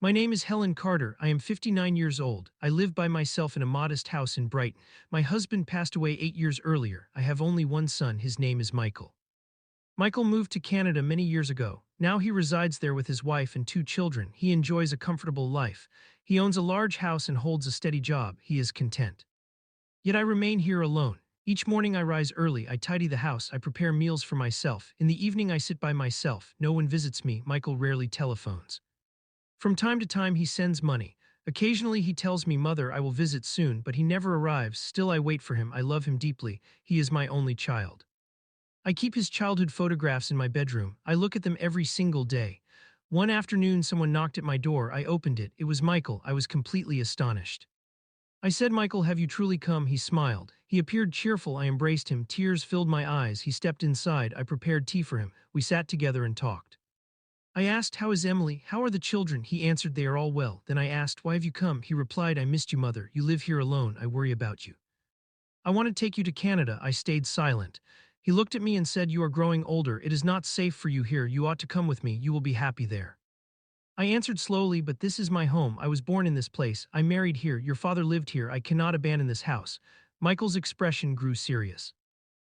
My name is Helen Carter. I am 59 years old. I live by myself in a modest house in Brighton. My husband passed away 8 years earlier. I have only one son. His name is Michael. Michael moved to Canada many years ago. Now he resides there with his wife and 2 children. He enjoys a comfortable life. He owns a large house and holds a steady job. He is content. Yet I remain here alone. Each morning I rise early. I tidy the house. I prepare meals for myself. In the evening I sit by myself. No one visits me. Michael rarely telephones. From time to time he sends money. Occasionally he tells me, "Mother, I will visit soon," but he never arrives. Still I wait for him. I love him deeply. He is my only child. I keep his childhood photographs in my bedroom. I look at them every single day. One afternoon someone knocked at my door. I opened it. It was Michael. I was completely astonished. I said, "Michael, have you truly come?" He smiled. He appeared cheerful. I embraced him. Tears filled my eyes. He stepped inside. I prepared tea for him. We sat together and talked. I asked, "How is Emily? How are the children?" He answered, "They are all well." Then I asked, "Why have you come?" He replied, "I missed you, Mother. You live here alone. I worry about you. I want to take you to Canada." I stayed silent. He looked at me and said, "You are growing older. It is not safe for you here. You ought to come with me. You will be happy there." I answered slowly, "But this is my home. I was born in this place. I married here. Your father lived here. I cannot abandon this house." Michael's expression grew serious.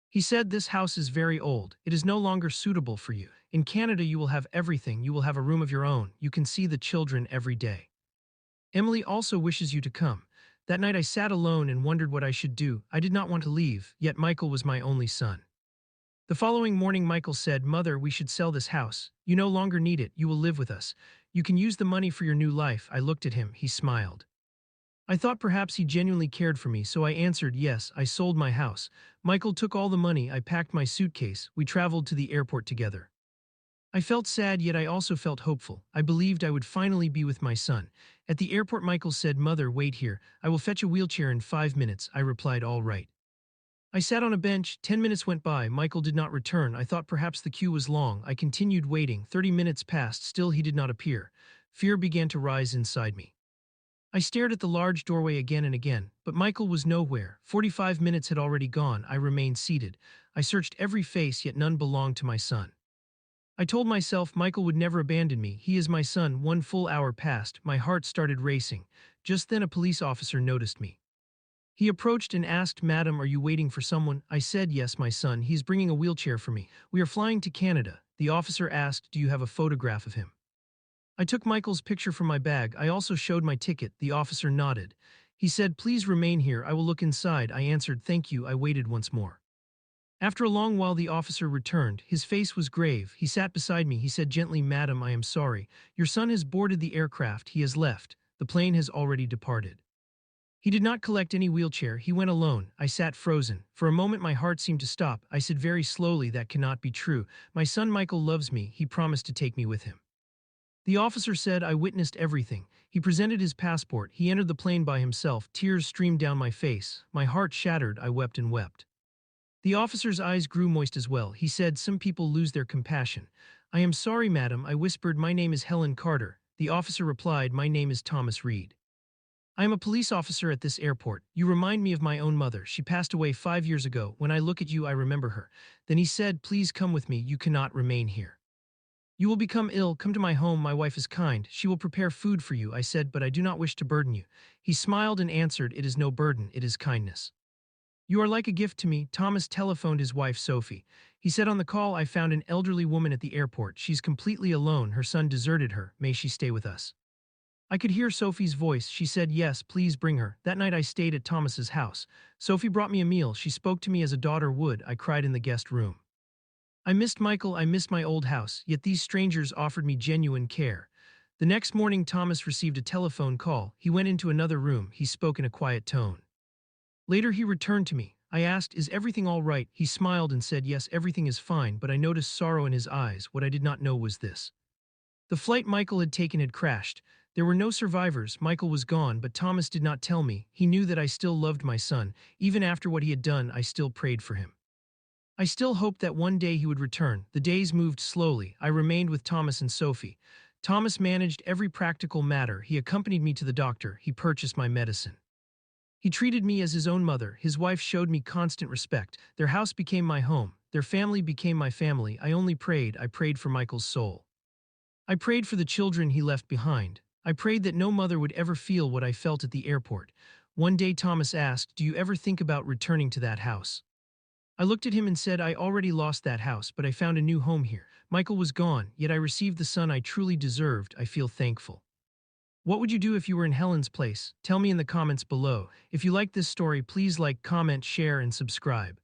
He said, "This house is very old. It is no longer suitable for you. In Canada you will have everything. You will have a room of your own. You can see the children every day. Emily also wishes you to come." That night I sat alone and wondered what I should do. I did not want to leave, yet Michael was my only son. The following morning Michael said, "Mother, we should sell this house. You no longer need it. You will live with us. You can use the money for your new life." I looked at him. He smiled. I thought perhaps he genuinely cared for me, so I answered, "Yes." I sold my house. Michael took all the money. I packed my suitcase. We traveled to the airport together. I felt sad, yet I also felt hopeful. I believed I would finally be with my son. At the airport Michael said, "Mother, wait here. I will fetch a wheelchair in 5 minutes." I replied, "All right." I sat on a bench. 10 minutes went by. Michael did not return. I thought perhaps the queue was long. I continued waiting. 30 minutes passed. Still he did not appear. Fear began to rise inside me. I stared at the large doorway again and again, but Michael was nowhere. 45 minutes had already gone. I remained seated. I searched every face, yet none belonged to my son. I told myself Michael would never abandon me. He is my son. 1 full hour passed. My heart started racing. Just then a police officer noticed me. He approached and asked, "Madam, are you waiting for someone?" I said, "Yes, my son. He's bringing a wheelchair for me. We are flying to Canada." The officer asked, "Do you have a photograph of him?" I took Michael's picture from my bag. I also showed my ticket. The officer nodded. He said, "Please remain here. I will look inside." I answered, "Thank you." I waited once more. After a long while the officer returned. His face was grave. He sat beside me. He said gently, "Madam, I am sorry. Your son has boarded the aircraft. He has left. The plane has already departed. He did not collect any wheelchair. He went alone." I sat frozen. For a moment my heart seemed to stop. I said very slowly, "That cannot be true. My son Michael loves me. He promised to take me with him." The officer said, "I witnessed everything." He presented his passport. He entered the plane by himself. Tears streamed down my face. My heart shattered. I wept and wept. The officer's eyes grew moist as well. He said, "Some people lose their compassion." "I am sorry, madam." I whispered, "My name is Helen Carter." The officer replied, "My name is Thomas Reed. I am a police officer at this airport. You remind me of my own mother. She passed away 5 years ago. When I look at you, I remember her." Then he said, "Please come with me. You cannot remain here. You will become ill. Come to my home. My wife is kind. She will prepare food for you." I said, "But I do not wish to burden you." He smiled and answered, "It is no burden. It is kindness. You are like a gift to me." Thomas telephoned his wife, Sophie. He said on the call, "I found an elderly woman at the airport. She's completely alone. Her son deserted her. May she stay with us?" I could hear Sophie's voice. She said, "Yes, please bring her." That night I stayed at Thomas's house. Sophie brought me a meal. She spoke to me as a daughter would. I cried in the guest room. I missed Michael. I missed my old house. Yet these strangers offered me genuine care. The next morning Thomas received a telephone call. He went into another room. He spoke in a quiet tone. Later he returned to me. I asked, "Is everything all right?" He smiled and said, "Yes, everything is fine," but I noticed sorrow in his eyes. What I did not know was this. The flight Michael had taken had crashed. There were no survivors. Michael was gone, but Thomas did not tell me. He knew that I still loved my son. Even after what he had done, I still prayed for him. I still hoped that one day he would return. The days moved slowly. I remained with Thomas and Sophie. Thomas managed every practical matter. He accompanied me to the doctor. He purchased my medicine. He treated me as his own mother. His wife showed me constant respect. Their house became my home. Their family became my family. I only prayed. I prayed for Michael's soul. I prayed for the children he left behind. I prayed that no mother would ever feel what I felt at the airport. One day Thomas asked, "Do you ever think about returning to that house?" I looked at him and said, "I already lost that house, but I found a new home here." Michael was gone, yet I received the son I truly deserved. I feel thankful. What would you do if you were in Helen's place? Tell me in the comments below. If you like this story, please like, comment, share, and subscribe.